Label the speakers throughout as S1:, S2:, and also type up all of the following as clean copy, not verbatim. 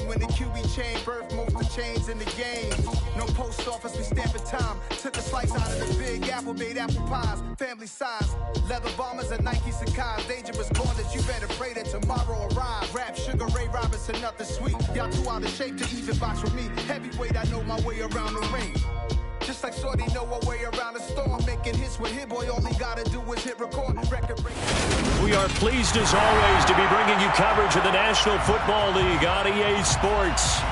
S1: game. When the QB chain birthed most of chains in the game. No post office, we stamping time. Took a slice out of the big apple, made apple pies. Family size, leather bombers and Nike Sacai's. Dangerous corners, you better pray that tomorrow arrive. Rap, Sugar Ray Robinson, nothing sweet. Y'all too out of shape to even box with me. Heavyweight, I know my way around the ring. Just like Shorty know a way around the storm. Making hits with Hit Boy, all he gotta do is hit record. Record break.
S2: We are pleased as always to be bringing you coverage of the National Football League on EA Sports.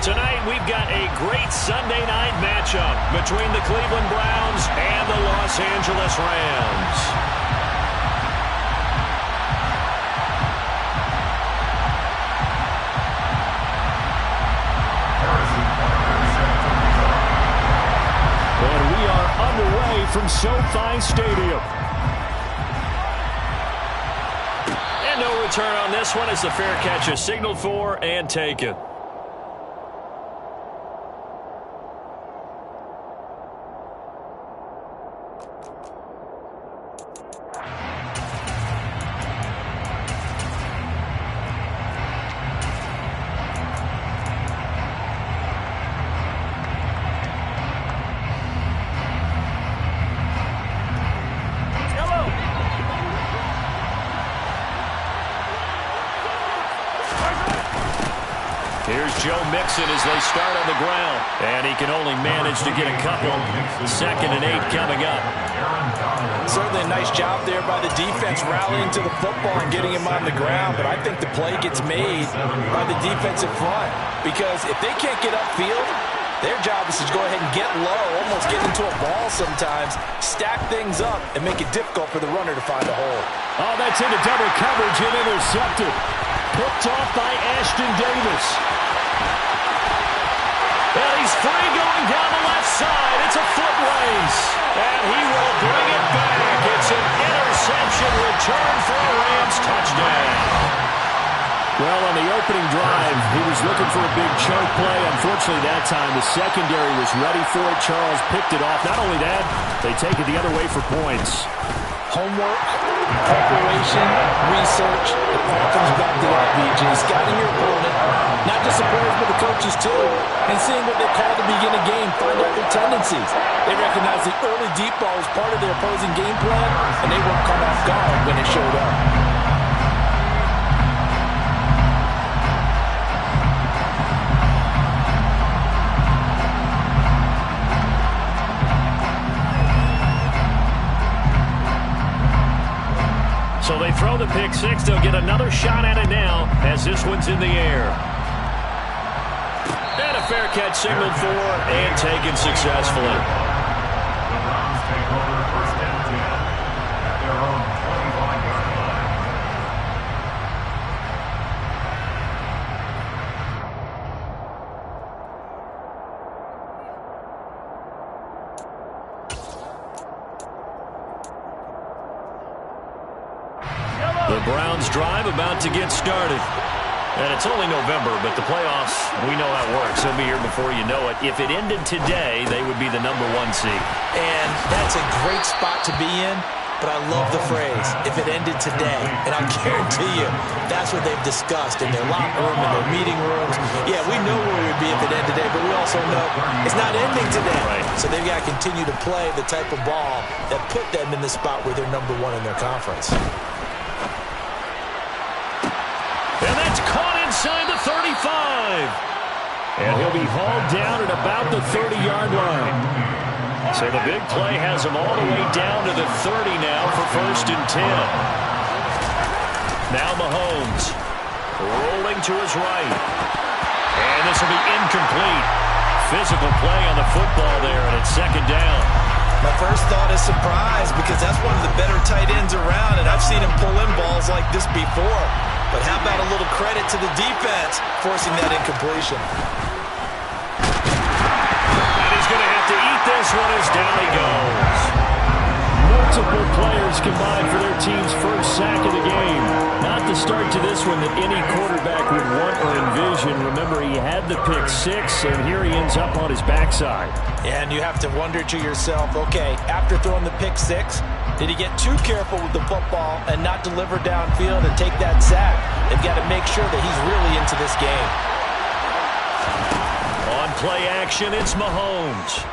S2: Tonight we've got a great Sunday night matchup between the Cleveland Browns and the Los Angeles Rams. Underway from SoFi Stadium. And no return on this one as the fair catch is signaled for and taken. Here's Joe Mixon as they start on the ground. And he can only manage to get a couple. 2nd and 8 coming up.
S3: Certainly a nice job there by the defense rallying to the football and getting him on the ground. But I think the play gets made by the defensive front. Because if they can't get upfield, their job is to go ahead and get low, almost get into a ball sometimes, stack things up, and make it difficult for the runner to find a hole.
S2: Oh, that's into double coverage and intercepted. Picked off by Ashton Davis. And he's free going down the left side. It's a foot race. And he will bring it back. It's an interception return for a Rams touchdown. Well, on the opening drive, he was looking for a big chunk play. Unfortunately, that time, the secondary was ready for it. Charles picked it off. Not only that, they take it the other way for points.
S3: Homework, preparation, research, it all comes back to that, BJ. Scouting your opponent, not just the players, but the coaches too, and seeing what they call to begin a game, find out their tendencies. They recognize the early deep ball as part of their opposing game plan, and they won't come off guard when it showed up.
S2: So they throw the pick six. They'll get another shot at it now as this one's in the air. And a fair catch signaled for and taken successfully.
S4: The Browns take over 1st and 10 at their own 25-yard line.
S2: The Browns drive about to get started. And it's only November, but the playoffs, we know how it works. They'll be here before you know it. If it ended today, they would be the #1 seed.
S3: And that's a great spot to be in, but I love the phrase, if it ended today. And I'll guarantee you, that's what they've discussed in their locker room, in their meeting rooms. Yeah, we know where we would be if it ended today, but we also know it's not ending today.
S2: Right.
S3: So they've got to continue to play the type of ball that put them in the spot where they're #1 in their conference.
S2: And that's caught inside the 35. And he'll be hauled down at about the 30-yard line. So the big play has him all the way down to the 30 now for 1st and 10. Now Mahomes rolling to his right. And this will be incomplete. Physical play on the football there, and it's 2nd down.
S3: My first thought is surprise because that's one of the better tight ends around, and I've seen him pull in balls like this before. But how about a little credit to the defense forcing that incompletion?
S2: And he's going to have to eat this one as down he goes. Multiple players combined for their team's first sack of the game. Not the start to this one that any quarterback would want or envision. Remember, he had the pick six, and here he ends up on his backside.
S3: And you have to wonder to yourself, okay, after throwing the pick six, did he get too careful with the football and not deliver downfield and take that sack? They've got to make sure that he's really into this game.
S2: play action. It's Mahomes.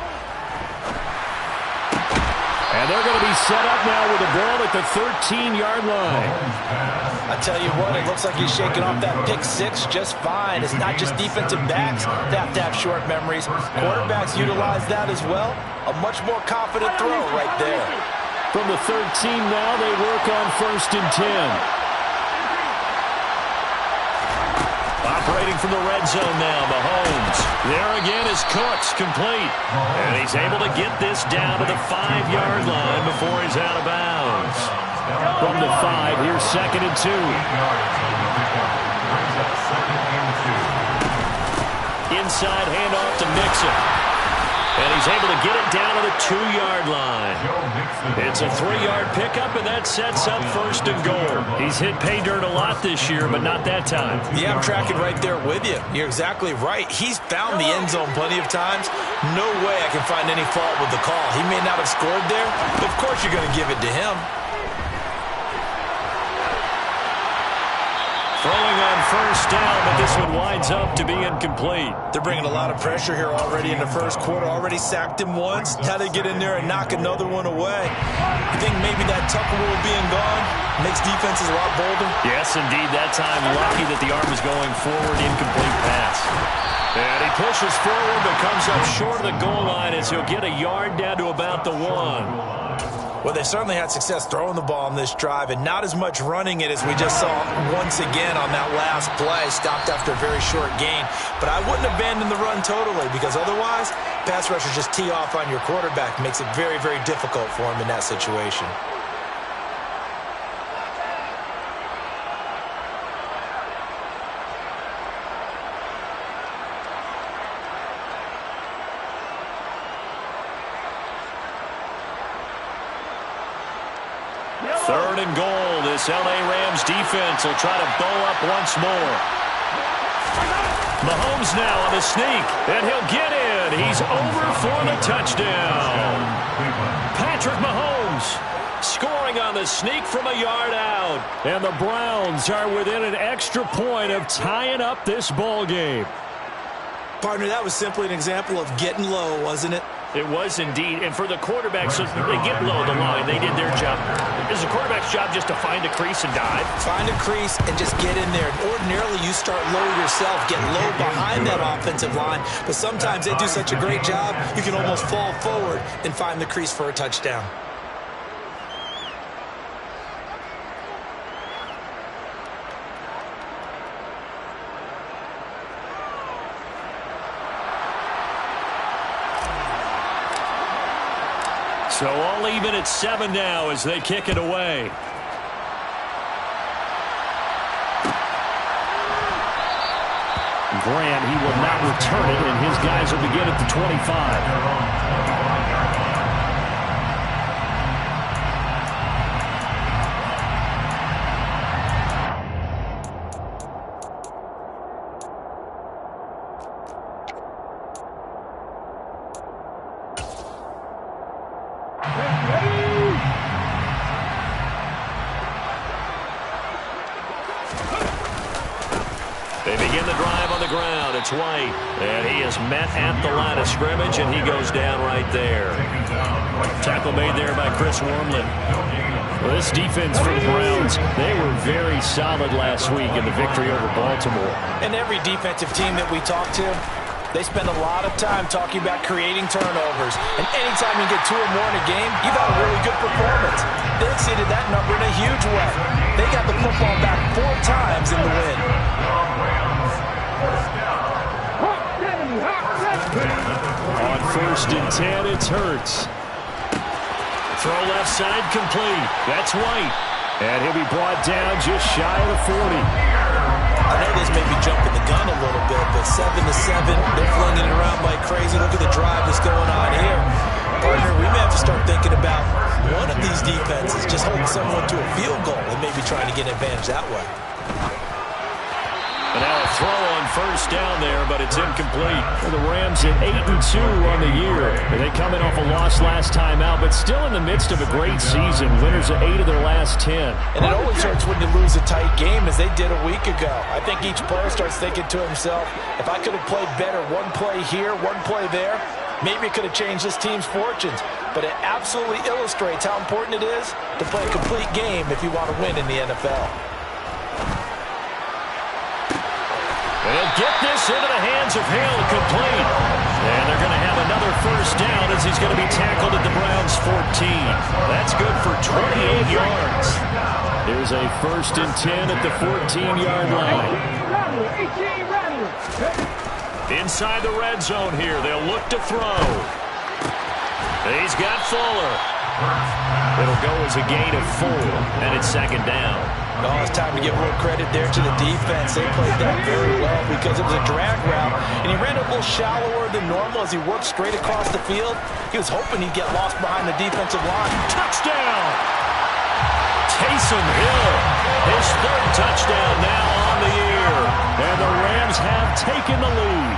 S2: And they're going to be set up now with the ball at the 13-yard line.
S3: I tell you what, it looks like he's shaking off that pick six just fine. It's not just defensive backs that have to have short memories. Quarterbacks utilize that as well. A much more confident throw right there.
S2: From the 13 now, they work on 1st and 10. Operating from the red zone now, Mahomes. There again is Cooks, complete. And he's able to get this down to the 5-yard line before he's out of bounds. From the 5, here's 2nd and 2. Inside handoff to Mixon. And he's able to get it down to the 2-yard line. It's a 3-yard pickup, and that sets up 1st and goal. He's hit pay dirt a lot this year, but not that time.
S3: Yeah, I'm tracking right there with you. You're exactly right. He's found the end zone plenty of times. No way I can find any fault with the call. He may not have scored there, but of course you're going to give it to him.
S2: Throwing on 1st down, but this one winds up to be incomplete.
S3: They're bringing a lot of pressure here already in the 1st quarter. Already sacked him once. Now they get in there and knock another one away. You think maybe that Tucker rule being gone makes defenses a lot bolder?
S2: Yes, indeed. That time, lucky that the arm was going forward. Incomplete pass. And he pushes forward, but comes up short of the goal line as he'll get a yard down to about the 1.
S3: Well, they certainly had success throwing the ball on this drive and not as much running it as we just saw once again on that last play. Stopped after a very short gain. But I wouldn't abandon the run totally because otherwise, pass rushers just tee off on your quarterback. Makes it very, very difficult for him in that situation.
S2: Third and goal. This L.A. Rams defense will try to bow up once more. Mahomes now on the sneak, and he'll get in. He's over for the touchdown. Patrick Mahomes scoring on the sneak from a yard out. And the Browns are within an extra point of tying up this ball game.
S3: Partner, that was simply an example of getting low, wasn't it?
S2: It was indeed. And for the quarterbacks, they get low the line. They did their job. It's the quarterback's job just to find a crease and dive.
S3: Find a crease and just get in there. Ordinarily, you start low yourself, get low behind that offensive line. But sometimes they do such a great job, you can almost fall forward and find the crease for a touchdown.
S2: So all even at 7 now as they kick it away. Graham, he will not return it, and his guys will begin at the 25. They begin the drive on the ground. It's White, and he is met at the line of scrimmage, and he goes down right there. Tackle made there by Chris Wormley. Well, this defense for the Browns, they were very solid last week in the victory over Baltimore.
S3: And every defensive team that we talk to, they spend a lot of time talking about creating turnovers. And anytime you get 2 or more in a game, you've had a really good performance. They exceeded that number in a huge way. They got the football back 4 times in the win.
S2: On 1st and 10, it's Hurts. Throw left side complete. That's White. And he'll be brought down just shy of the 40.
S3: I know this may be jumping the gun a little bit, but 7-7, they're flinging it around like crazy. Look at the drive that's going on here. Partner, we may have to start thinking about one of these defenses just holding someone to a field goal and maybe trying to get an advantage that way.
S2: And now a throw on first down there, but it's incomplete. Well, the Rams at 8-2 on the year. They coming off a loss last time out, but still in the midst of a great season. Winners of 8 of their last 10.
S3: And it always hurts when you lose a tight game, as they did a week ago. I think each player starts thinking to himself, if I could have played better one play here, one play there, maybe it could have changed this team's fortunes. But it absolutely illustrates how important it is to play a complete game if you want to win in the NFL.
S2: They'll get this into the hands of Hill, complete. And they're going to have another first down as he's going to be tackled at the Browns' 14. That's good for 28 yards. There's a 1st and 10 at the 14-yard line. Inside the red zone here, they'll look to throw. He's got Fuller. It'll go as a gain of 4, and it's 2nd down.
S3: Oh, it's time to give a little credit there to the defense. They played that very well because it was a drag route, and he ran a little shallower than normal as he worked straight across the field. He was hoping he'd get lost behind the defensive line.
S2: Touchdown! Taysom Hill, his 3rd touchdown now on the year. And the Rams have taken the lead.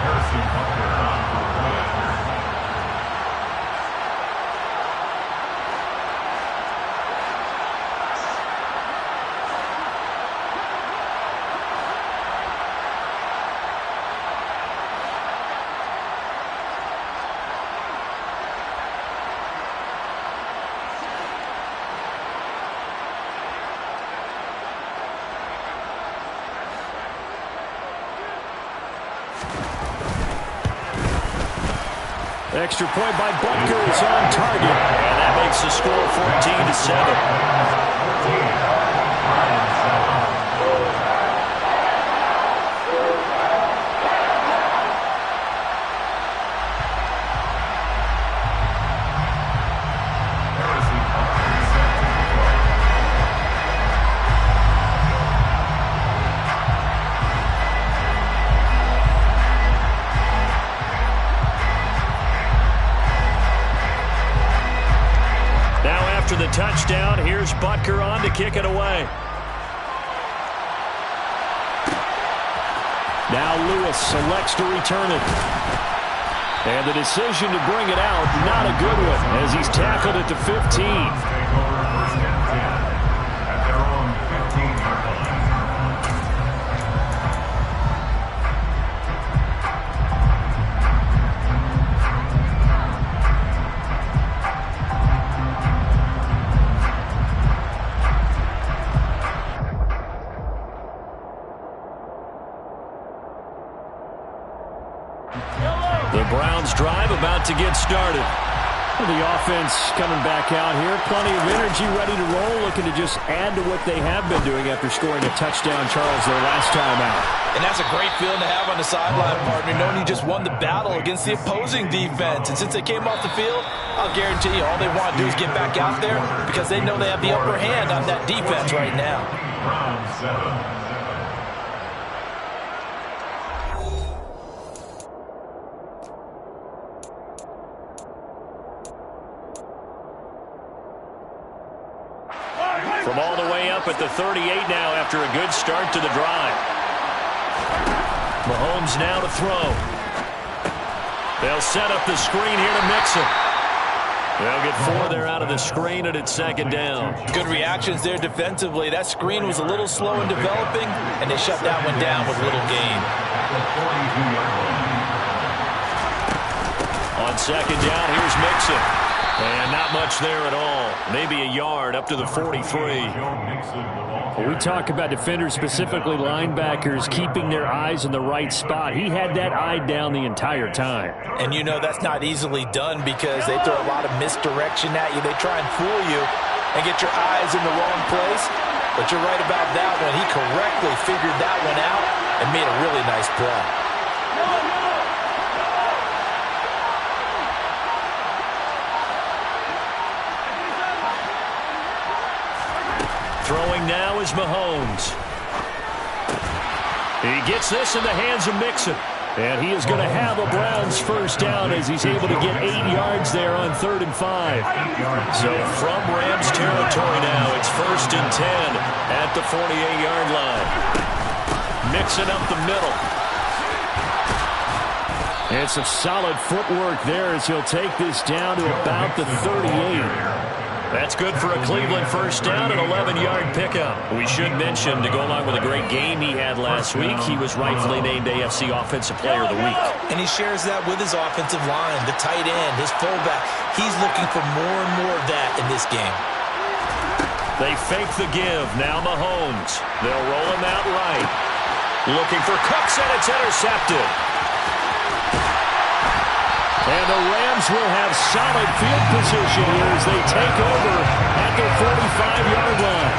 S2: Extra point by Butker is on target. And that makes the score 14-7. The touchdown. Here's Butker on to kick it away. Now Lewis selects to return it. And the decision to bring it out, not a good one, as he's tackled at the 15.
S4: At their own 15-yard line.
S2: The Browns drive about to get started. The offense coming back out here. Plenty of energy, ready to roll, looking to just add to what they have been doing after scoring a touchdown, Charles, their last time out.
S3: And that's a great feeling to have on the sideline, partner, knowing you just won the battle against the opposing defense. And since they came off the field, I'll guarantee you all they want to do is get back out there because they know they have the upper hand on that defense right now.
S4: Round 7.
S2: From all the way up at the 38 now after a good start to the drive. Mahomes now to throw. They'll set up the screen here to Mixon. They'll get 4 there out of the screen, and it's 2nd down.
S3: Good reactions there defensively. That screen was a little slow in developing, and they shut that one down with little gain.
S2: On 2nd down, here's Mixon. And not much there at all. Maybe a yard up to the 43.
S5: We talk about defenders, specifically linebackers, keeping their eyes in the right spot. He had that eye down the entire time.
S3: And you know that's not easily done because they throw a lot of misdirection at you. They try and fool you and get your eyes in the wrong place. But you're right about that one. He correctly figured that one out and made a really nice play.
S2: Throwing now is Mahomes. He gets this in the hands of Mixon. And he is going to have a Browns first down as he's able to get 8 yards there on 3rd and 5. So from Rams territory now, it's 1st and 10 at the 48-yard line. mixing up the middle.
S5: And some solid footwork there as he'll take this down to about the 38.
S2: That's good for a Cleveland first down, an 11-yard pickup. We should mention, to go along with a great game he had last week, he was rightfully named AFC Offensive Player of the Week.
S3: And he shares that with his offensive line, the tight end, his fullback. He's looking for more and more of that in this game.
S2: They fake the give. Now Mahomes. They'll roll him out right. Looking for Cooks, and it's intercepted.
S5: And the Rams will have solid field position here as they take over at their 45-yard line.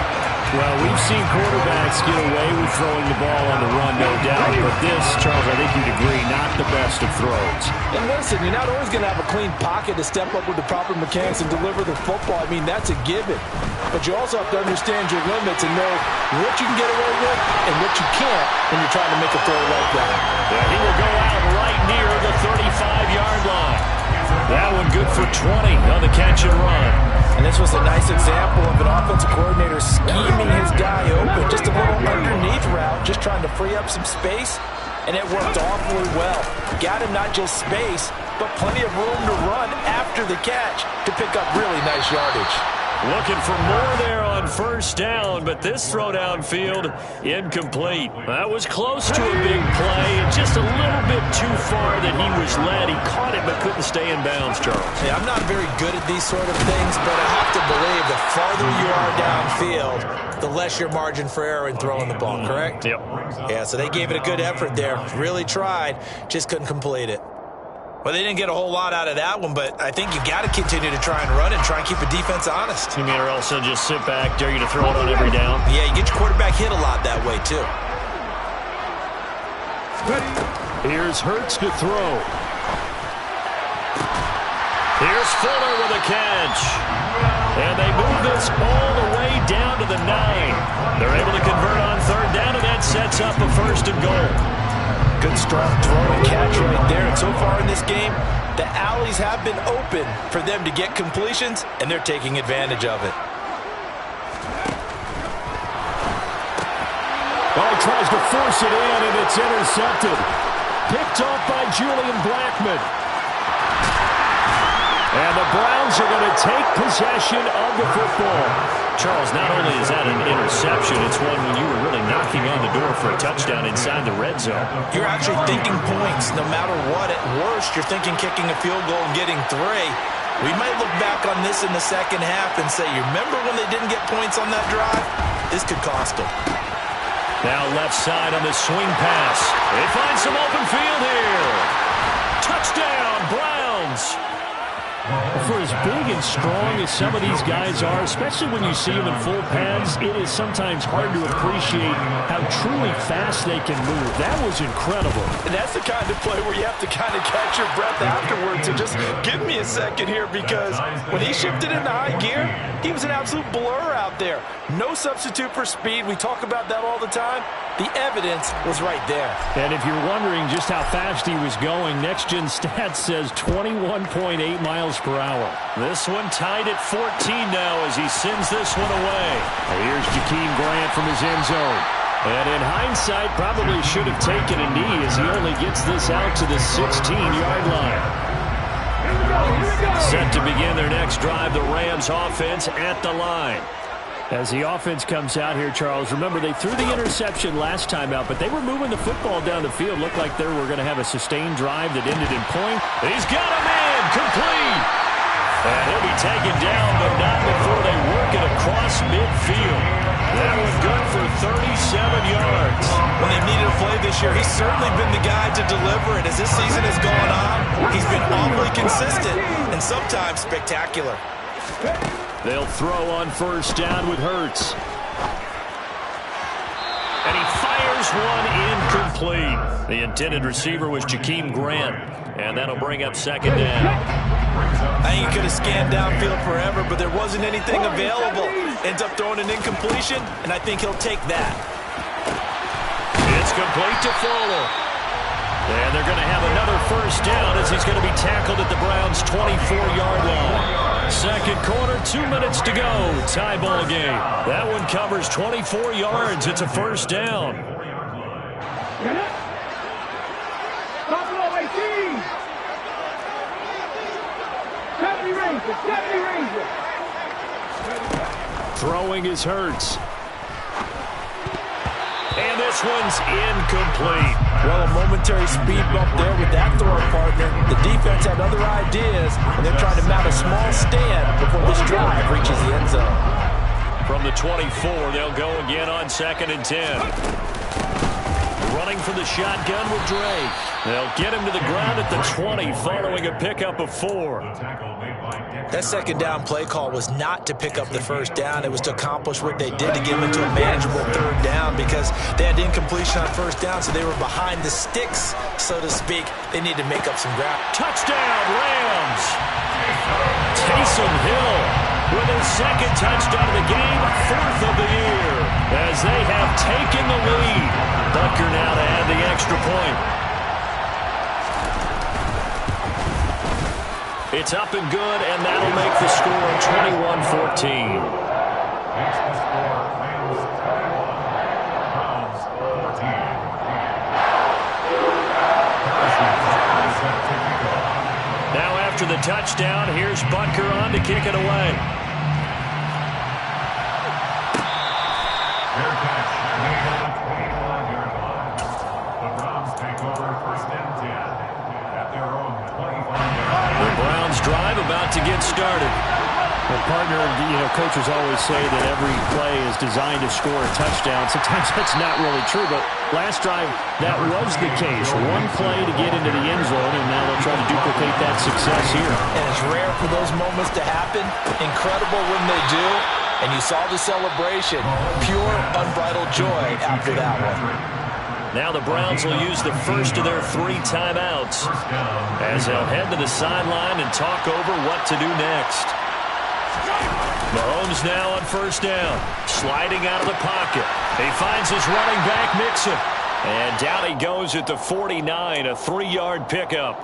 S5: Well, we've seen quarterbacks get away with throwing the ball on the run, no doubt. But this, Charles, I think you'd agree, not the best of throws.
S3: And listen, you're not always going to have a clean pocket to step up with the proper mechanics and deliver the football. I mean, that's a given. But you also have to understand your limits and know what you can get away with and what you can't when you're trying to make a throw like that.
S2: Yeah, he will go out right near the 35-yard line. That one good for 20 on the catch and run.
S3: And this was a nice example of an offensive coordinator scheming his guy open. Just a little underneath route, just trying to free up some space, and it worked awfully well. Got him not just space, but plenty of room to run after the catch to pick up really nice yardage.
S2: Looking for more there on first down, but this throw downfield, incomplete. That was close to a big play, and just a little bit too far that he was led. He caught it but couldn't stay in bounds, Charles.
S3: Yeah, I'm not very good at these sort of things, but I have to believe the farther you are downfield, the less your margin for error in throwing the ball, correct?
S2: Yep.
S3: Yeah, so they gave it a good effort there. Really tried, just couldn't complete it. Well, they didn't get a whole lot out of that one, but I think you got to continue to try and run and try and keep a defense honest.
S2: You mean or else they'll just sit back, dare you to throw it on every down?
S3: Yeah, you get your quarterback hit a lot that way, too.
S5: Here's Hurts to throw.
S2: Here's Fuller with a catch. And they move this all the way down to the 9. They're able to convert on third down, and that sets up a first and goal.
S3: Good strong throw and catch right there. And so far in this game, the alleys have been open for them to get completions, and they're taking advantage of it.
S5: Well, he tries to force it in, and it's intercepted. Picked off by Julian Blackmon. And the Browns are going to take possession of the football.
S2: Charles, not only is that an interception, it's one when you were really knocking on the door for a touchdown inside the red zone.
S3: You're actually thinking points no matter what. At worst, you're thinking kicking a field goal and getting 3. We might look back on this in the second half and say, you remember when they didn't get points on that drive? This could cost them.
S2: Now left side on the swing pass. They find some open field here. Touchdown, Browns.
S5: For as big and strong as some of these guys are, especially when you see them in full pads, it is sometimes hard to appreciate how truly fast they can move. That was incredible.
S3: And that's the kind of play where you have to kind of catch your breath afterwards and just give me a second here, because when he shifted into high gear, he was an absolute blur out there. No substitute for speed. We talk about that all the time. The evidence was right there.
S5: And if you're wondering just how fast he was going, Next Gen Stats says 21.8 miles per hour.
S2: This one tied at 14 now as he sends this one away.
S5: Here's Jakeem Grant from his end zone. And in hindsight, probably should have taken a knee as he only gets this out to the 16-yard line.
S2: Set to begin their next drive, the Rams offense at the line.
S5: As the offense comes out here, Charles, remember they threw the interception last time out, but they were moving the football down the field. Looked like they were going to have a sustained drive that ended in point.
S2: He's got him in, complete. And he'll be taken down, but not before they work it across midfield. That was good for 37 yards.
S3: When they needed a play this year, he's certainly been the guy to deliver it. As this season has gone on, he's been awfully consistent and sometimes spectacular.
S5: They'll throw on first down with Hurts.
S2: And he fires one incomplete. The intended receiver was Jakeem Grant. And that'll bring up second down.
S3: I think he could have scanned downfield forever, but there wasn't anything available. Ends up throwing an incompletion, and I think he'll take that.
S2: It's complete to Fuller. And they're going to have another first down as he's going to be tackled at the Browns' 24-yard line. Second quarter, 2 minutes to go. Tie ball game. That one covers 24 yards. It's a first down.
S6: Buffalo 18. Deputy Ranger. Deputy Ranger.
S5: Throwing is Hurts. And this one's incomplete.
S3: Well, a momentary speed bump there with that throw partner. The defense had other ideas, and they're trying to mount a small stand before this drive reaches the end zone.
S5: From the 24, they'll go again on 2nd and 10. Running for the shotgun with Drake. They'll get him to the ground at the 20 following a pickup of 4.
S3: That second down play call was not to pick up the first down. It was to accomplish what they did to get them into a manageable 3rd down because they had incompletion on first down, so they were behind the sticks, so to speak. They need to make up some ground.
S5: Touchdown, Rams! Taysom Hill with his 2nd touchdown of the game, 4th of the year, as they have taken the lead. Butker now to add the extra point. It's up and good, and that'll make the score 21-14.
S4: Makes the score Rams 21, Browns 14.
S5: Now after the touchdown, here's Butker on to kick it away.
S4: Fair catch made on the 21-yard line. The Browns take over 1st and 10 at their own 25-yard line.
S5: The Browns drive about to get started. Well, partner, coaches always say that every play is designed to score a touchdown. Sometimes that's not really true, but last drive, that was the case. One play to get into the end zone, and now they'll try to duplicate that success here.
S3: And it's rare for those moments to happen. Incredible when they do. And you saw the celebration. Pure, unbridled joy after that one.
S5: Now the Browns will use the first of their 3 timeouts as they'll head to the sideline and talk over what to do next. Mahomes now on 1st down, sliding out of the pocket. He finds his running back, Mixon. And down he goes at the 49, a 3-yard pickup.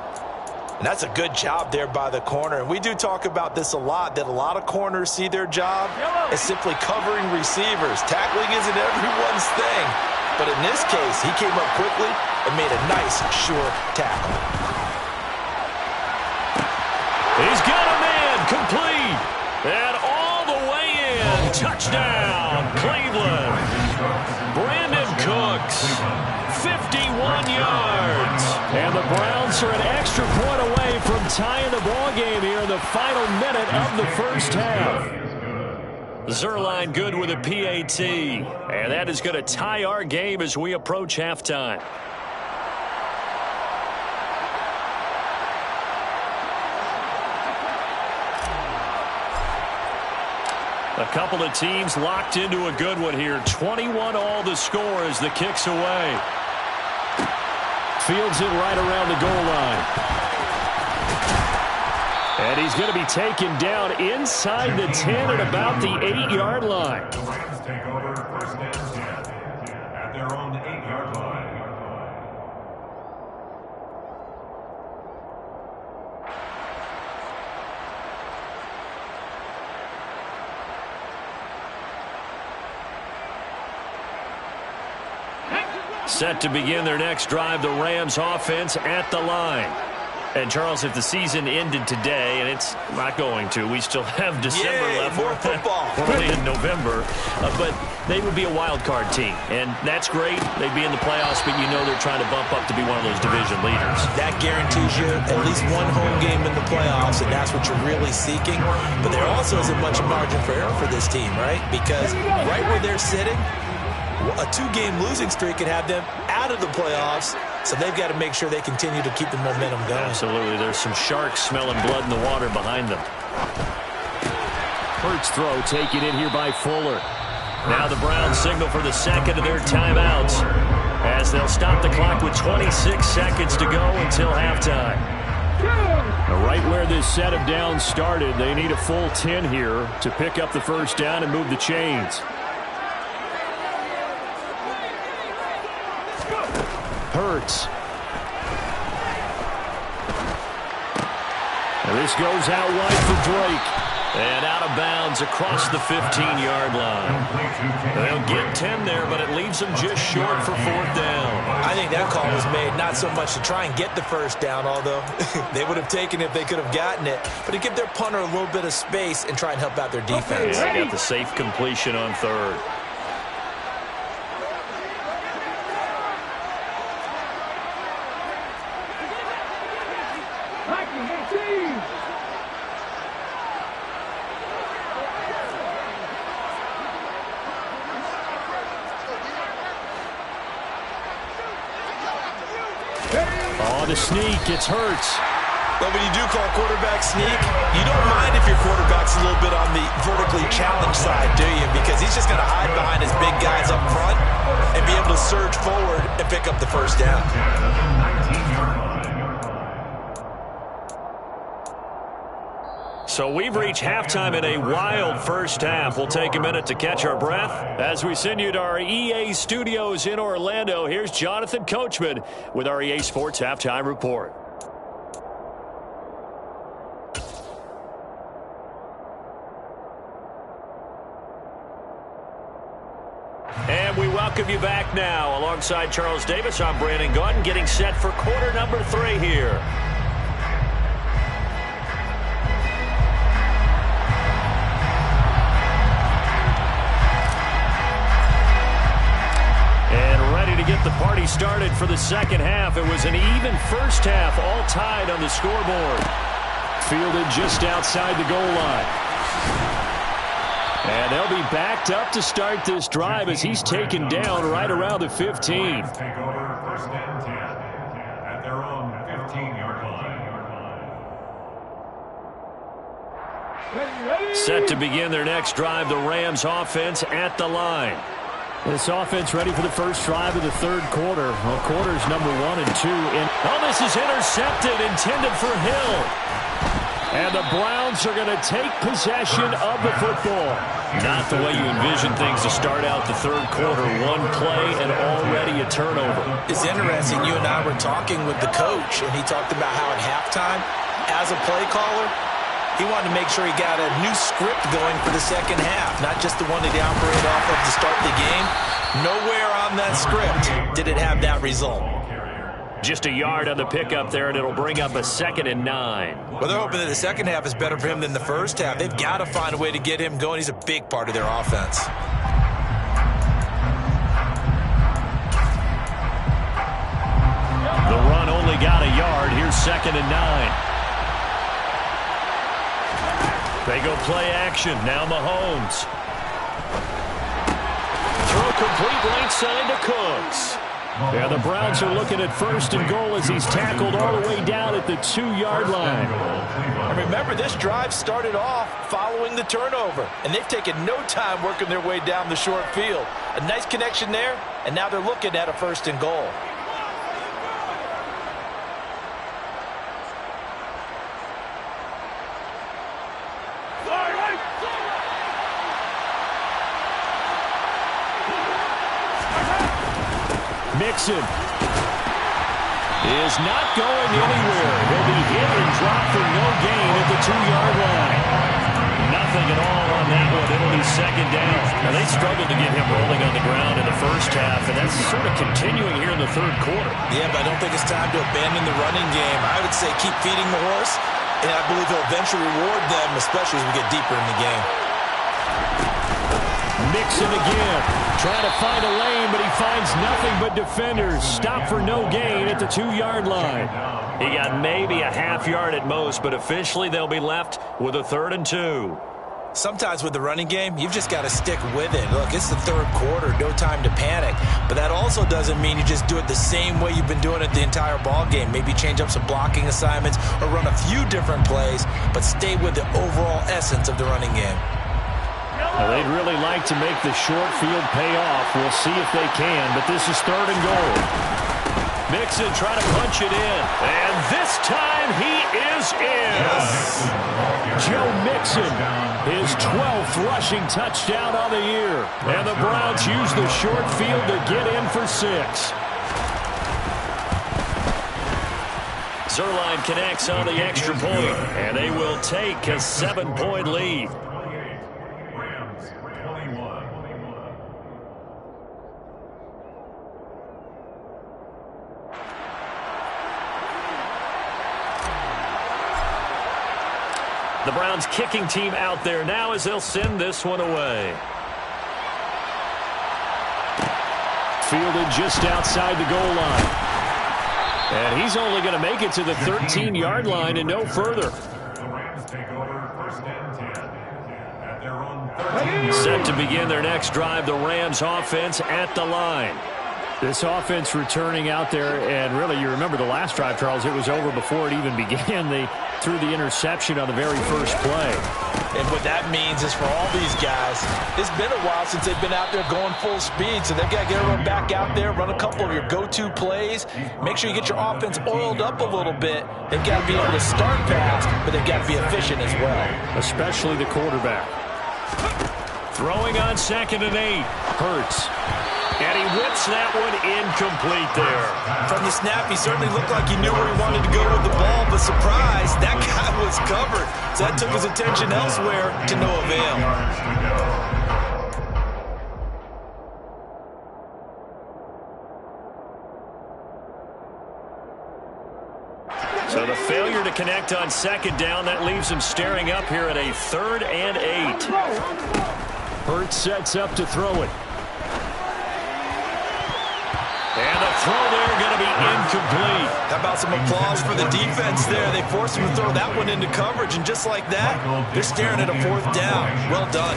S3: And that's a good job there by the corner. And we do talk about this a lot, that a lot of corners see their job as simply covering receivers. Tackling isn't everyone's thing. But in this case, he came up quickly and made a nice, sure tackle.
S5: He's got a man, complete. And all the way in. Touchdown, Cleveland. Brandon Cooks, 51 yards. And the Browns are an extra point away from tying the ball game here in the final minute of the first half. Zuerlein good with a PAT. And that is going to tie our game as we approach halftime. A couple of teams locked into a good one here. 21 all the score as the kick's away. Fields it right around the goal line. And he's going to be taken down inside the 10 at about the 8-yard line.
S4: The Rams take over 1st and 10 at their own 8-yard line.
S5: Set to begin their next drive, the Rams offense at the line. And, Charles, if the season ended today, and it's not going to, we still have December left.
S3: More football.
S5: We're only in November. But they would be a wild card team. And that's great. They'd be in the playoffs, but you know they're trying to bump up to be one of those division leaders.
S3: That guarantees you at least one home game in the playoffs, and that's what you're really seeking. But there also isn't much margin for error for this team, right? Because right where they're sitting, a 2-game losing streak could have them out of the playoffs, so they've got to make sure they continue to keep the momentum going.
S5: Absolutely. There's some sharks smelling blood in the water behind them. Hurts throw taken in here by Fuller. Now the Browns signal for the second of their timeouts as they'll stop the clock with 26 seconds to go until halftime. Right where this set of downs started, they need a full 10 here to pick up the first down and move the chains. Hurts. And this goes out wide for Drake. And out of bounds across the 15-yard line. They'll get 10 there, but it leaves them just short for fourth down.
S3: I think that call was made not so much to try and get the first down, although they would have taken it if they could have gotten it, but to give their punter a little bit of space and try and help out their defense.
S5: Yeah, they got the safe completion on third. The sneak, it's Hurts.
S3: But when you do call quarterback sneak, you don't mind if your quarterback's a little bit on the vertically challenged side, do you? Because he's just going to hide behind his big guys up front and be able to surge forward and pick up the first down.
S5: So we've reached halftime in a wild first half. We'll take a minute to catch our breath as we send you to our EA studios in Orlando. Here's Jonathan Coachman with our EA Sports Halftime Report. And we welcome you back now. Alongside Charles Davis, I'm Brandon Gaudin, getting set for quarter number 3 here. Get the party started for the second half. It was an even first half, all tied on the scoreboard. Fielded just outside the goal line. And they'll be backed up to start this drive as he's taken down right around the 15.
S4: Take over first and 10 at their own 15-yard line.
S5: Set to begin their next drive, the Rams offense at the line. This offense ready for the first drive of the third quarter. Well, quarters number 1 and 2. This is intercepted, intended for Hill. And the Browns are going to take possession of the football. Not the way you envision things to start out the third quarter. One play and already a turnover.
S3: It's interesting. You and I were talking with the coach, and he talked about how at halftime, as a play caller, he wanted to make sure he got a new script going for the second half, not just the one that he operated off of to start the game. Nowhere on that script did it have that result.
S5: Just a yard on the pickup there, and it'll bring up a 2nd and 9.
S3: Well, they're hoping that the second half is better for him than the first half. They've got to find a way to get him going. He's a big part of their offense.
S5: The run only got a yard. Here's 2nd and 9. They go play action. Now Mahomes. Throw complete right side to Cooks. Yeah, the Browns are looking at 1st and goal as he's tackled all the way down at the 2-yard line.
S3: And remember, this drive started off following the turnover, and they've taken no time working their way down the short field. A nice connection there, and now they're looking at a 1st and goal.
S5: Mixon is not going anywhere. He'll be hit and dropped for no gain at the 2-yard line. Nothing at all on that one. It'll be 2nd down. Now, they struggled to get him rolling on the ground in the first half, and that's sort of continuing here in the third quarter.
S3: Yeah, but I don't think it's time to abandon the running game. I would say keep feeding the horse, and I believe he'll eventually reward them, especially as we get deeper in the game.
S5: Mixon again, trying to find a lane, but he finds nothing but defenders. Stop for no gain at the 2-yard line. He got maybe a half yard at most, but officially they'll be left with a 3rd and 2.
S3: Sometimes with the running game, you've just got to stick with it. Look, it's the third quarter, no time to panic. But that also doesn't mean you just do it the same way you've been doing it the entire ball game. Maybe change up some blocking assignments or run a few different plays, but stay with the overall essence of the running game.
S5: Well, they'd really like to make the short field pay off. We'll see if they can, but this is 3rd and goal. Mixon trying to punch it in, and this time he is in. Yes. Joe Mixon, his 12th rushing touchdown on the year. And the Browns use the short field to get in for 6. Zuerlein connects on the extra point, and they will take a 7-point lead.
S4: Rams 21.
S5: The Browns kicking team out there now as they'll send this one away. Fielded just outside the goal line. And he's only going to make it to the 13-yard line and no further.
S4: The Rams take over first and 10 at their own 13.
S5: Set to begin their next drive, the Rams offense at the line. This offense returning out there, and really you remember the last drive, Charles, it was over before it even began. They threw the interception on the very first play.
S3: And what that means is for all these guys, it's been a while since they've been out there going full speed, so they've got to get everyone back out there, run a couple of your go-to plays, make sure you get your offense oiled up a little bit. They've got to be able to start fast, but they've got to be efficient as well.
S5: Especially the quarterback. Throwing on 2nd and 8. Hurts. And he whips that one incomplete there.
S3: From the snap, he certainly looked like he knew where he wanted to go with the ball, but surprise, that guy was covered. So that took his attention elsewhere to no avail.
S5: So the failure to connect on 2nd down, that leaves him staring up here at a 3rd and 8. Hurts sets up to throw it. And the throw there going to be incomplete.
S3: How about some applause for the defense there? They forced him to throw that one into coverage, and just like that, they're staring at a 4th down. Well done.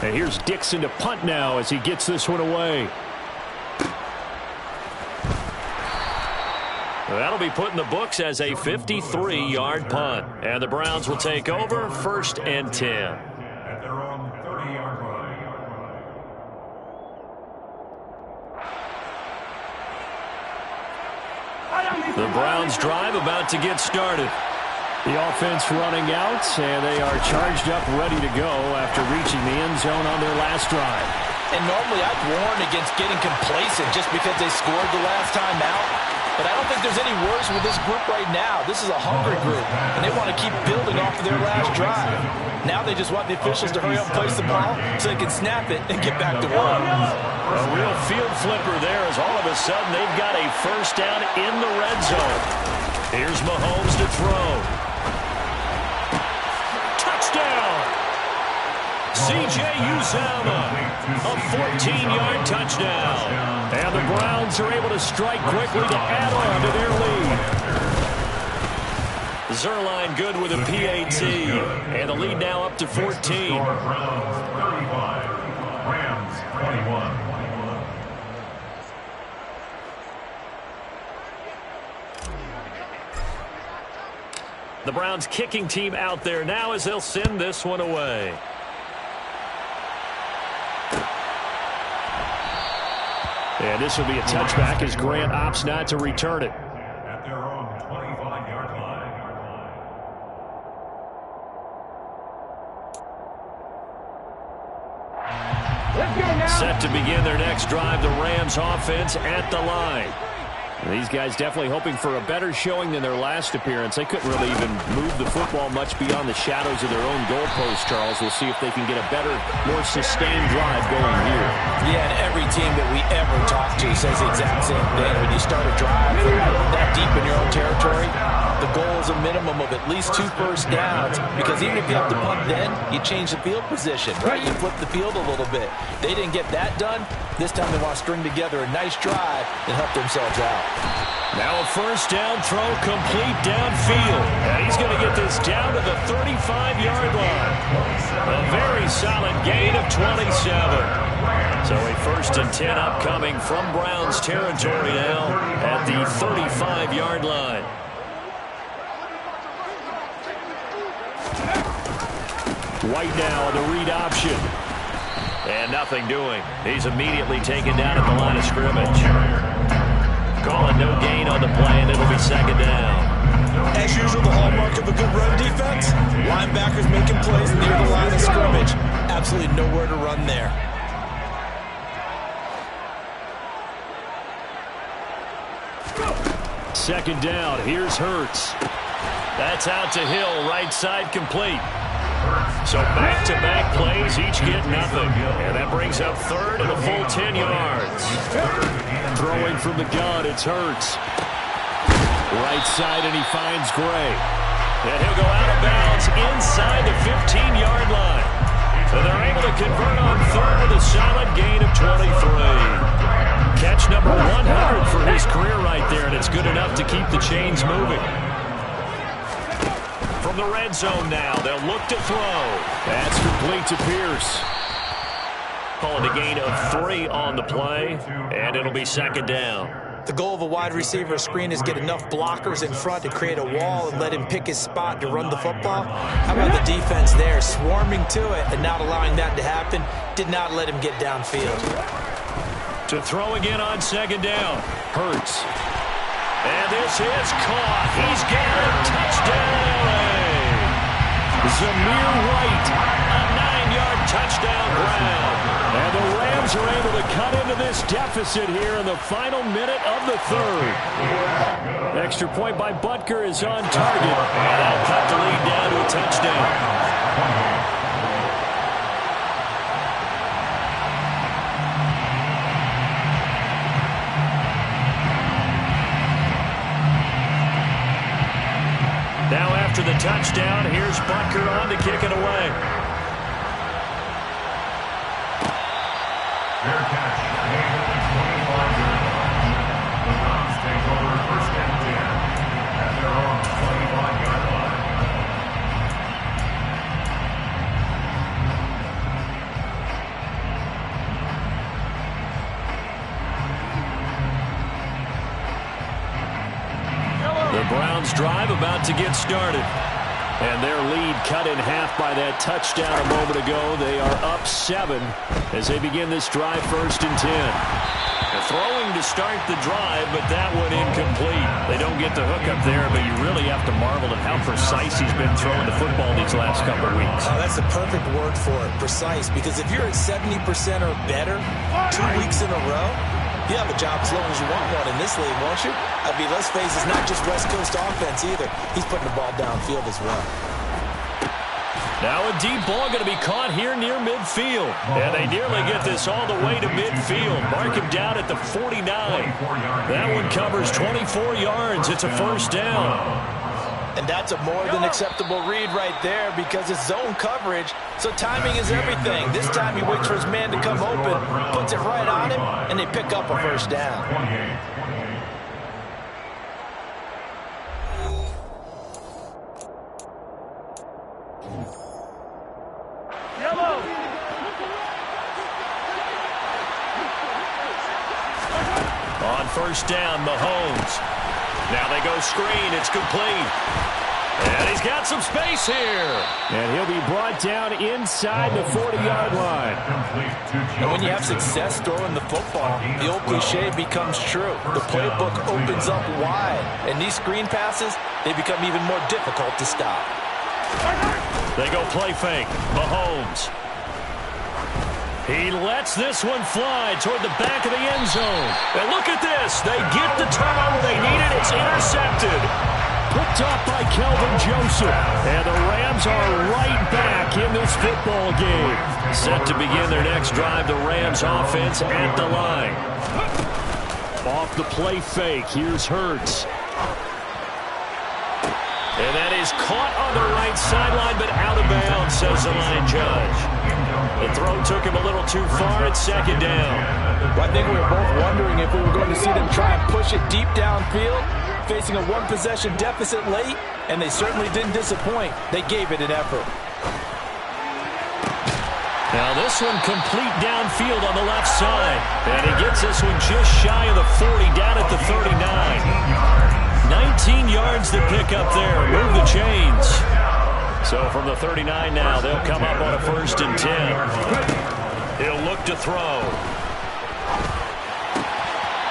S5: And here's Dixon to punt now as he gets this one away. That'll be put in the books as a 53-yard punt. And the Browns will take over 1st and 10.
S4: At their own 30-yard line.
S5: The Browns drive about to get started. The offense running out, and they are charged up, ready to go after reaching the end zone on their last drive.
S3: And normally I'd warn against getting complacent just because they scored the last time out. But I don't think there's any worries with this group right now. This is a hungry group, and they want to keep building off of their last drive. Now they just want the officials to hurry up and place the ball so they can snap it and get back to work.
S5: A real field flipper there as all of a sudden they've got a 1st down in the red zone. Here's Mahomes to throw. Touchdown! C.J. Uzomah, a 14-yard touchdown. And the Browns are able to strike quickly to add on to their lead. Zuerlein good with a PAT. And the lead now up to 14.
S4: Browns 35, Rams 21.
S5: The Browns kicking team out there now as they'll send this one away. And this will be a touchback as Grant opts not to return it.
S4: At their own 25-yard line.
S6: Let's go now.
S5: Set to begin their next drive, the Rams offense at the line. These guys definitely hoping for a better showing than their last appearance. They couldn't really even move the football much beyond the shadows of their own goalpost, Charles. We'll see if they can get a better, more sustained drive going here.
S3: Yeah, and every team that we ever talk to says the exact same thing. When you start a drive that deep in your own territory, the goal is a minimum of at least 2 first downs, because even if you have to punt then, you change the field position, right? You flip the field a little bit. They didn't get that done. This time they want to string together a nice drive and help themselves out.
S5: Now a 1st down throw complete downfield. And he's going to get this down to the 35-yard line. A very solid gain of 27. So a 1st and 10 upcoming from Browns territory now at the 35-yard line. White now on the read option. And nothing doing. He's immediately taken down at the line of scrimmage. Calling no gain on the play, and it'll be 2nd down.
S3: As usual, the hallmark of a good run defense, linebackers making plays near the line of scrimmage. Absolutely nowhere to run there.
S5: Second down. Here's Hurts. That's out to Hill. Right side complete. So back-to-back plays, each get nothing. And that brings up third and a full 10 yards. Throwing from the gun, it's Hurts. Right side, and he finds Gray. And he'll go out of bounds inside the 15-yard line. And they're able to convert on third with a solid gain of 23. Catch number 100 for his career right there, and it's good enough to keep the chains moving. From the red zone now, they'll look to throw. That's complete to Pierce. Calling a gain of 3 on the play, and it'll be second down.
S3: The goal of a wide receiver screen is get enough blockers in front to create a wall and let him pick his spot to run the football. How about the defense there, swarming to it and not allowing that to happen? Did not let him get downfield.
S5: To throw again on second down. Hurts. And this is caught. He's got a touchdown. Zamir White, a 9-yard touchdown grab. And the Rams are able to cut into this deficit here in the final minute of the third. Extra point by Butker is on target. And that'll cut the lead down to a touchdown. Now after the touchdown, here's Butker on to kick it away.
S4: Fair catch. Made at the 25-yard line. The Browns take over first and 10 at their own 25-yard line.
S5: The Browns drive about to get started. And their lead cut in half by that touchdown a moment ago. They are up 7 as they begin this drive, first and 10. They're throwing to start the drive, but that one incomplete. They don't get the hook up there, but you really have to marvel at how precise he's been throwing the football these last couple of weeks.
S3: Oh, that's the perfect word for it, precise, because if you're at 70% or better 2 weeks in a row, you have a job as long as you want one in this league, won't you? I mean, let's face it, it's not just West Coast offense either. He's putting the ball downfield as well.
S5: Now a deep ball going to be caught here near midfield. And they nearly get this all the way to midfield. Mark him down at the 49. That one covers 24 yards. It's a first down.
S3: And that's a more than acceptable read right there because it's zone coverage, so timing is everything. This time he waits for his man to come open, puts it right on him, and they pick up a first down.
S5: On first down, Mahomes. Now they go screen. It's complete. And he's got some space here. And he'll be brought down inside the 40-yard line.
S3: And when you have success throwing the football, the old cliche becomes true. The playbook opens up wide. And these screen passes, they become even more difficult to stop.
S5: They go play fake. Mahomes. He lets this one fly toward the back of the end zone. And look at this. They get the turnover they needed. It's intercepted. Picked up by Kelvin Joseph. And the Rams are right back in this football game. Set to begin their next drive, the Rams offense at the line. Off the play fake. Here's Hurts. And that is caught on the right sideline, but out of bounds, says the line judge. The throw took him a little too far. It's second down.
S3: Well, I think we were both wondering if we were going to see them try and push it deep downfield, facing a one-possession deficit late, and they certainly didn't disappoint. They gave it an effort.
S5: Now this one complete downfield on the left side. And he gets this one just shy of the 40, down at the 39. 19 yards to pick up there. Move the chains. So from the 39 now, they'll come up on a first and 10. He'll look to throw.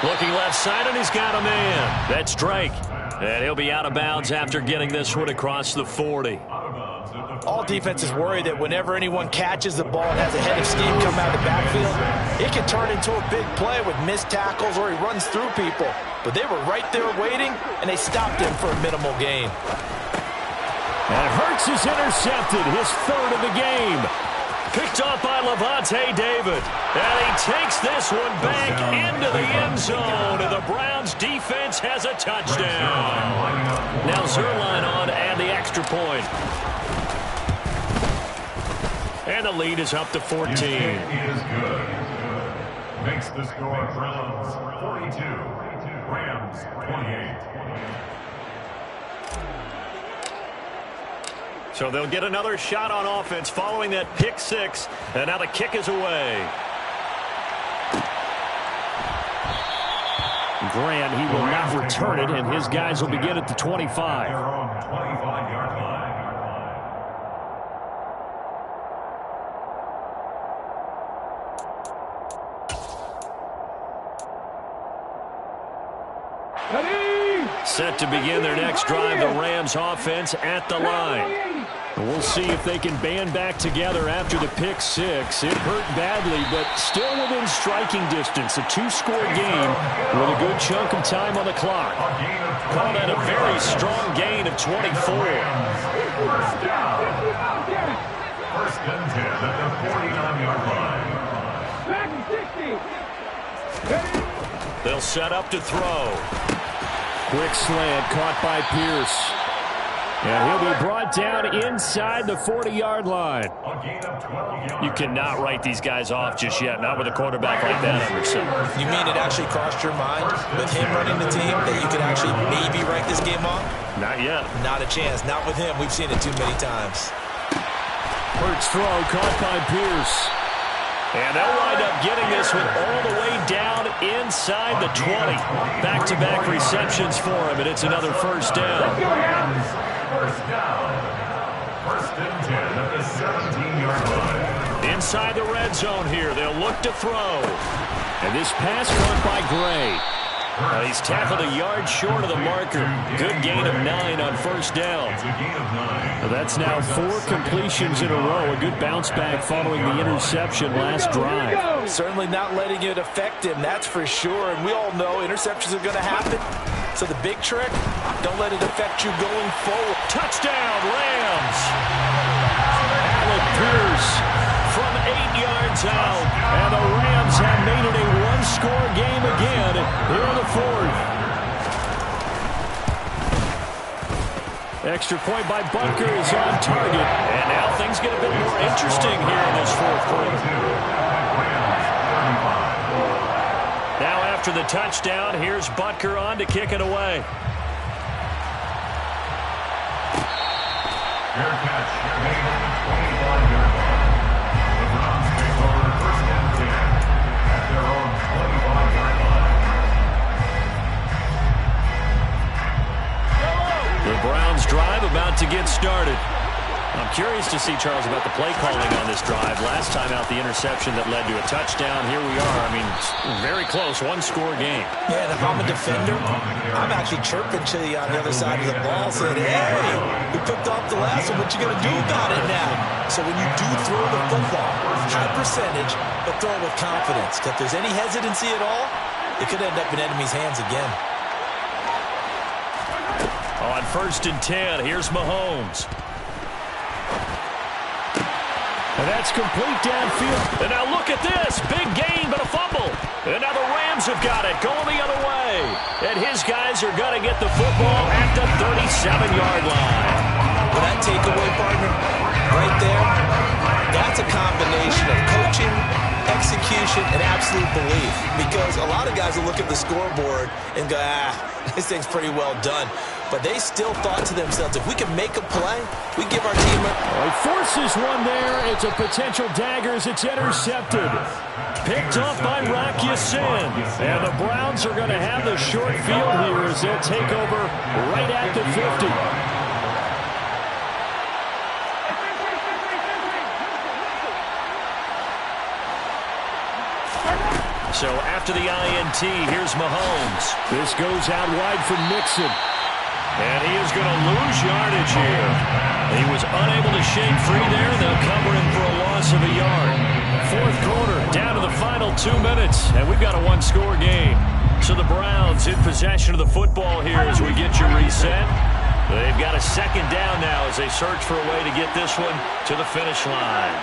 S5: Looking left side, and he's got a man. That's Drake. And he'll be out of bounds after getting this one across the 40.
S3: All defenses worry that whenever anyone catches the ball and has a head of steam come out of the backfield, it can turn into a big play with missed tackles or he runs through people. but they were right there waiting, and they stopped him for a minimal gain.
S5: And Hurts is intercepted, his third of the game. Picked off by Lavonte David. And he takes this one back into the end zone. And the Browns defense has a touchdown. Now Zuerlein on and the extra point. And the lead is up to 14.
S4: He is good. Makes the score Browns 42, Rams 28.
S2: So they'll get another shot on offense following that pick six. And now the kick is away.
S5: Grant, he will not return it, and his guys will begin at the 25.
S4: Their own 25-yard line.
S5: Set to begin their next drive, the Rams offense at the line. We'll see if they can band back together after the pick six. It hurt badly, but still within striking distance. A two-score game with a good chunk of time on the clock.
S2: Call that a very strong gain of 24.
S4: First down. First and 10 at the 49-yard line.
S2: They'll set up to throw.
S5: Quick slant caught by Pierce. And he'll be brought down inside the 40-yard line.
S4: A gain of 12 yards.
S2: You cannot write these guys off just yet, not with a quarterback like that under center.
S3: You mean it actually crossed your mind with him running the team that you could actually maybe write this game off?
S2: Not yet.
S3: Not a chance. Not with him. We've seen it too many times.
S5: Hurts throw caught by Pierce.
S2: And they'll wind up getting this one all the way down inside the 20. Back-to-back receptions for him, and it's another first down.
S4: First down. First and 10 at the 17-yard line.
S2: Inside the red zone here, they'll look to throw.
S5: And this pass caught by Gray.
S2: He's tackled a yard short of the marker. Good gain of 9 on first down.
S4: It's a gain of 9.
S5: That's now 4 completions in a row. A good bounce back following the interception last drive.
S3: Certainly not letting it affect him, that's for sure. And we all know interceptions are going to happen. So the big trick, don't let it affect you going forward.
S2: Touchdown, Rams! Alec Pierce from 8 yards out. And the Rams have made it a one-score game again here in the fourth.
S5: Extra point by Butker is on target.
S2: And now things get a bit more interesting here in this fourth quarter. Now after the touchdown, here's Butker on to kick it away.
S4: Fair catch made at the 25-yard line. The Browns take over first and 10 at their own 25-yard line.
S5: The Browns drive about to get started. I'm curious to see, Charles, about the play calling on this drive. Last time out, the interception that led to a touchdown. Here we are. I mean, very close, one-score game.
S3: Yeah, and if I'm a defender, I'm actually chirping to you on the other side of the ball, saying, hey, we picked off the last one. What you going to do about it now? So when you do throw the football, high percentage, but throw it with confidence. If there's any hesitancy at all, it could end up in enemy's hands again.
S2: On first and 10, here's Mahomes.
S5: And that's complete downfield.
S2: And now look at this. Big gain, but a fumble. And now the Rams have got it, going the other way. And his guys are going to get the football at the 37-yard line.
S3: Well, that takeaway, partner, right there, that's a combination of coaching, execution, and absolute belief. Because a lot of guys will look at the scoreboard and go, this thing's pretty well done. But they still thought to themselves, if we can make a play, we give our team a...
S5: He forces one there. It's a potential dagger as it's intercepted. Picked off by Rock Ya-Sin. And the Browns are going to have the short field here as they'll take over right at the 50.
S2: So after the INT, here's Mahomes.
S5: This goes out wide from Mixon.
S2: And he is going to lose yardage here. He was unable to shake free there. They'll cover him for a loss of a yard.
S5: Fourth quarter, down to the final 2 minutes, and we've got a one-score game.
S2: So the Browns in possession of the football here as we get you reset. They've got a second down now as they search for a way to get this one to the finish line.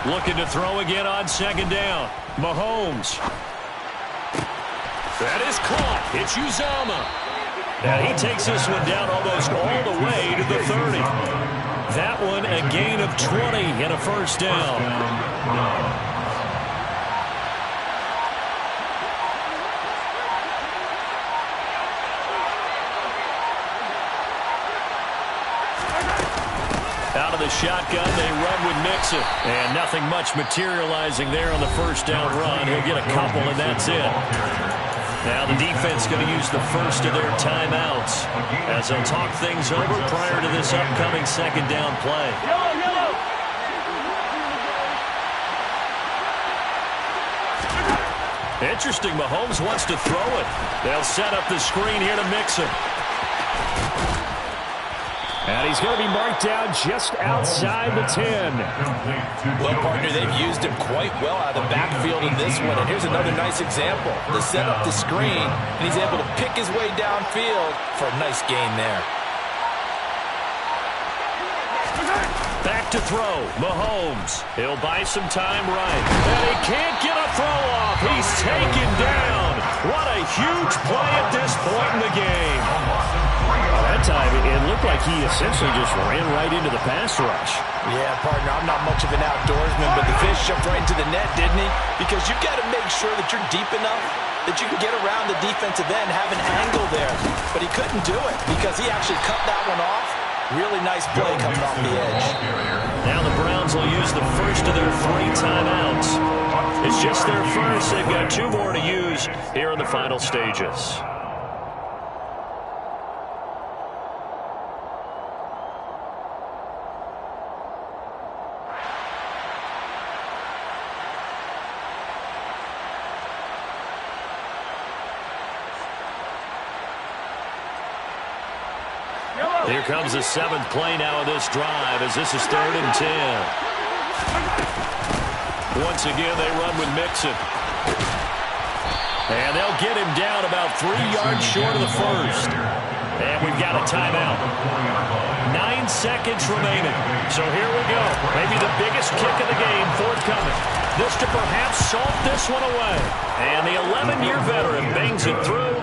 S2: Looking to throw again on second down. Mahomes. That is caught. It's Uzomah. And he takes this one down almost all the way to the 30. That one a gain of 20 and a first down. Out of the shotgun, they run with Mixon. And nothing much materializing there on the first down run. He'll get a couple, and that's it. Now the defense going to use the first of their timeouts as they'll talk things over prior to this upcoming second down play. Interesting, Mahomes wants to throw it. They'll set up the screen here to Mixon. And he's going to be marked down just outside the 10.
S3: Well, partner, they've used him quite well out of the backfield in this one. And here's another nice example. They set up the screen, and he's able to pick his way downfield for a nice gain there.
S2: Back to throw. Mahomes. He'll buy some time right. And he can't get a throw off. He's taken down. What a huge play at this point in the game.
S5: That time, it looked like he essentially just ran right into the pass rush.
S3: Yeah, partner, I'm not much of an outdoorsman, but the fish jumped right into the net, didn't he? Because you've got to make sure that you're deep enough that you can get around the defensive end, have an angle there. But he couldn't do it because he actually cut that one off. Really nice play coming off the edge.
S2: Now the Browns will use the first of their 3 timeouts. It's just their first. They've got 2 more to use here in the final stages. Here comes the 7th play now of this drive as this is 3rd and 10. Once again, they run with Mixon. And they'll get him down about 3 yards short of the first. And we've got a timeout. 9 seconds remaining. So here we go. Maybe the biggest kick of the game forthcoming. This to perhaps salt this one away. And the 11-year veteran bangs it through.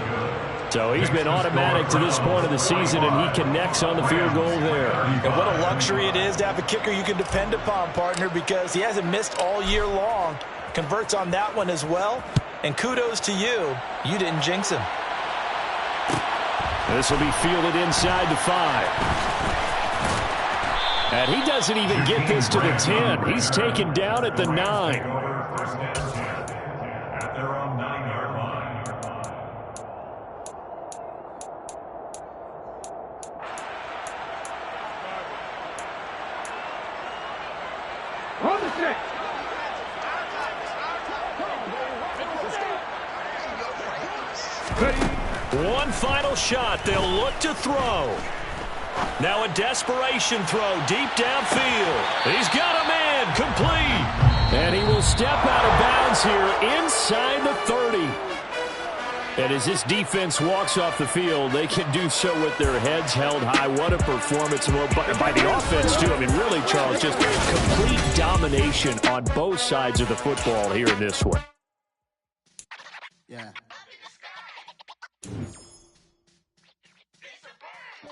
S2: So he's been automatic to this point of the season, and he connects on the field goal there.
S3: And what a luxury it is to have a kicker you can depend upon, partner, because he hasn't missed all year long. Converts on that one as well. And kudos to you. You didn't jinx him.
S5: This will be fielded inside the 5. And he doesn't even get this to the 10. He's taken down at the 9.
S2: One final shot. They'll look to throw. Now a desperation throw deep downfield. He's got him in. Complete.
S5: And he will step out of bounds here inside the 30. And as this defense walks off the field, they can do so with their heads held high. What a performance by the offense, too. I mean, really, Charles, just complete domination on both sides of the football here in this one.
S1: Yeah.